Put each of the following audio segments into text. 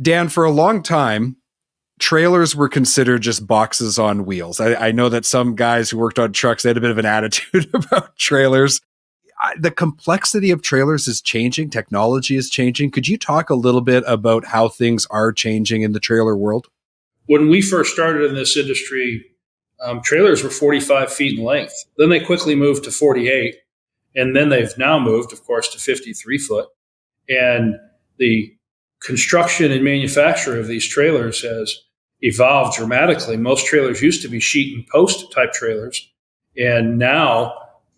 Dan, for a long time, trailers were considered just boxes on wheels. I know that some guys who worked on trucks, they had a bit of an attitude about trailers. The complexity of trailers is changing. Technology is changing. Could you talk a little bit about how things are changing in the trailer world? When we first started in this industry, trailers were 45 feet in length. Then they quickly moved to 48. And then they've now moved, of course, to 53 foot. And the construction and manufacture of these trailers has evolved dramatically. Most trailers used to be sheet and post type trailers. And now,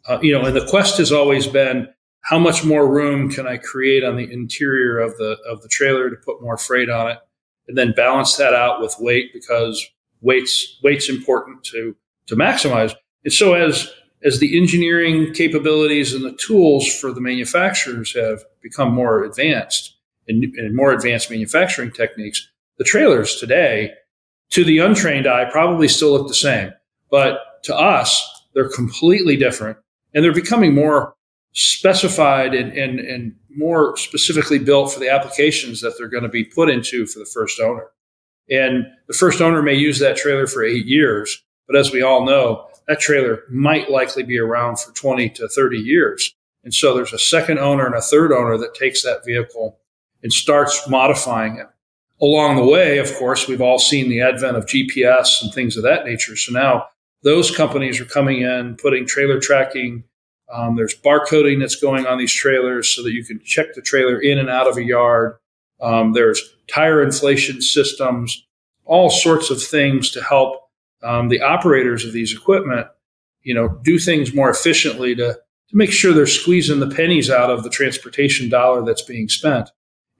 and the quest has always been, how much more room can I create on the interior of the trailer to put more freight on it, and then balance that out with weight, because weight's important to maximize. And so as the engineering capabilities and the tools for the manufacturers have become more advanced and more advanced manufacturing techniques, the trailers today, to the untrained eye, probably still look the same. But to us, they're completely different. And they're becoming more specified and more specifically built for the applications that they're going to be put into for the first owner. And the first owner may use that trailer for 8 years, but as we all know, that trailer might likely be around for 20 to 30 years. And so there's a second owner and a third owner that takes that vehicle and starts modifying it. Along the way, of course, we've all seen the advent of GPS and things of that nature. So now those companies are coming in, putting trailer tracking. There's barcoding that's going on these trailers so that you can check the trailer in and out of a yard. There's tire inflation systems, all sorts of things to help the operators of these equipment, do things more efficiently to make sure they're squeezing the pennies out of the transportation dollar that's being spent.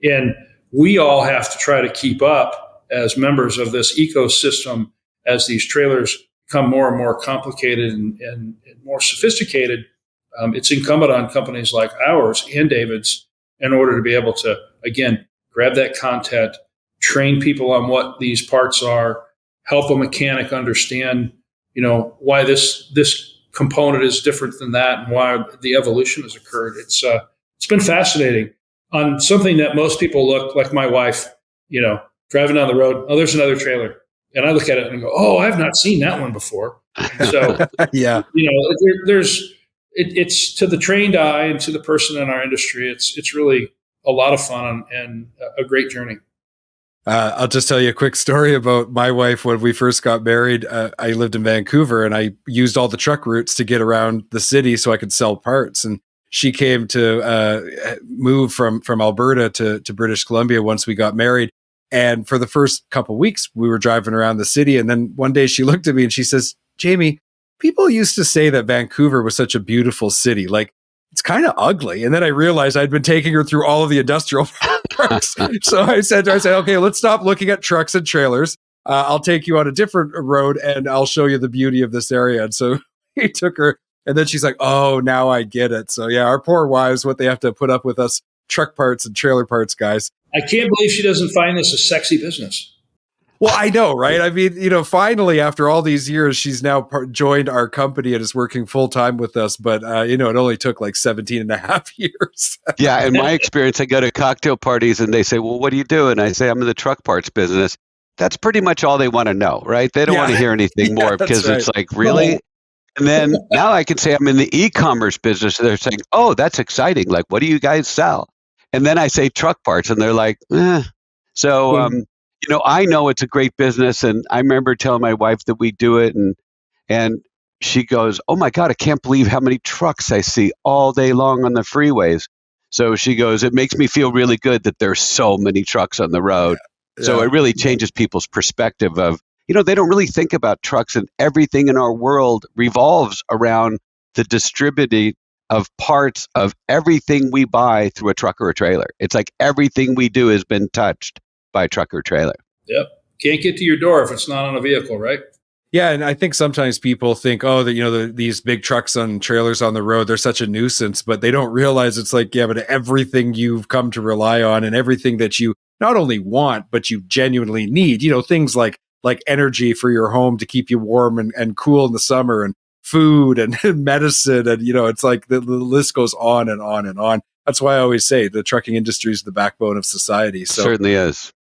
And we all have to try to keep up as members of this ecosystem as these trailers become more and more complicated and more sophisticated. It's incumbent on companies like ours and David's in order to be able to, again, grab that content, train people on what these parts are, help a mechanic understand, why this component is different than that and why the evolution has occurred. It's been fascinating on something that most people look like my wife, driving down the road. Oh, there's another trailer. And I look at it and go, oh, I've not seen that one before. So, yeah, it's to the trained eye and to the person in our industry. It's really a lot of fun and a great journey. I'll just tell you a quick story about my wife. When we first got married, I lived in Vancouver and I used all the truck routes to get around the city so I could sell parts. And she came to move from Alberta to British Columbia once we got married. And for the first couple of weeks, we were driving around the city. And then one day she looked at me and she says, Jamie, people used to say that Vancouver was such a beautiful city. Like, it's kind of ugly. And then I realized I'd been taking her through all of the industrial parks. So I said to her, okay, let's stop looking at trucks and trailers. I'll take you on a different road and I'll show you the beauty of this area. And so he took her. And then she's like, oh, now I get it. So yeah, our poor wives, what they have to put up with us truck parts and trailer parts guys. I can't believe she doesn't find this a sexy business. Well, I know, right? I mean, finally, after all these years, she's now joined our company and is working full time with us. But, it only took like 17 and a half years. Yeah. In my experience, I go to cocktail parties and they say, well, what do you do? And I say, I'm in the truck parts business. That's pretty much all they want to know, right? They don't want to hear anything more because it's like, really? And then now I can say I'm in the e-commerce business. They're saying, oh, that's exciting. Like, what do you guys sell? And then I say truck parts and they're like, eh. So, I know it's a great business. And I remember telling my wife that we do it. And she goes, oh my God, I can't believe how many trucks I see all day long on the freeways. So she goes, it makes me feel really good that there's so many trucks on the road. Yeah. So it really changes people's perspective of, they don't really think about trucks, and everything in our world revolves around the distributing of parts of everything we buy through a truck or a trailer. It's like everything we do has been touched by a truck or trailer. Yep. Can't get to your door if it's not on a vehicle, right? Yeah. And I think sometimes people think, these big trucks and trailers on the road, they're such a nuisance, but they don't realize it's like, yeah, but everything you've come to rely on and everything that you not only want, but you genuinely need, things like energy for your home to keep you warm and cool in the summer, and food and medicine. And, it's like the list goes on and on and on. That's why I always say the trucking industry is the backbone of society. So certainly is.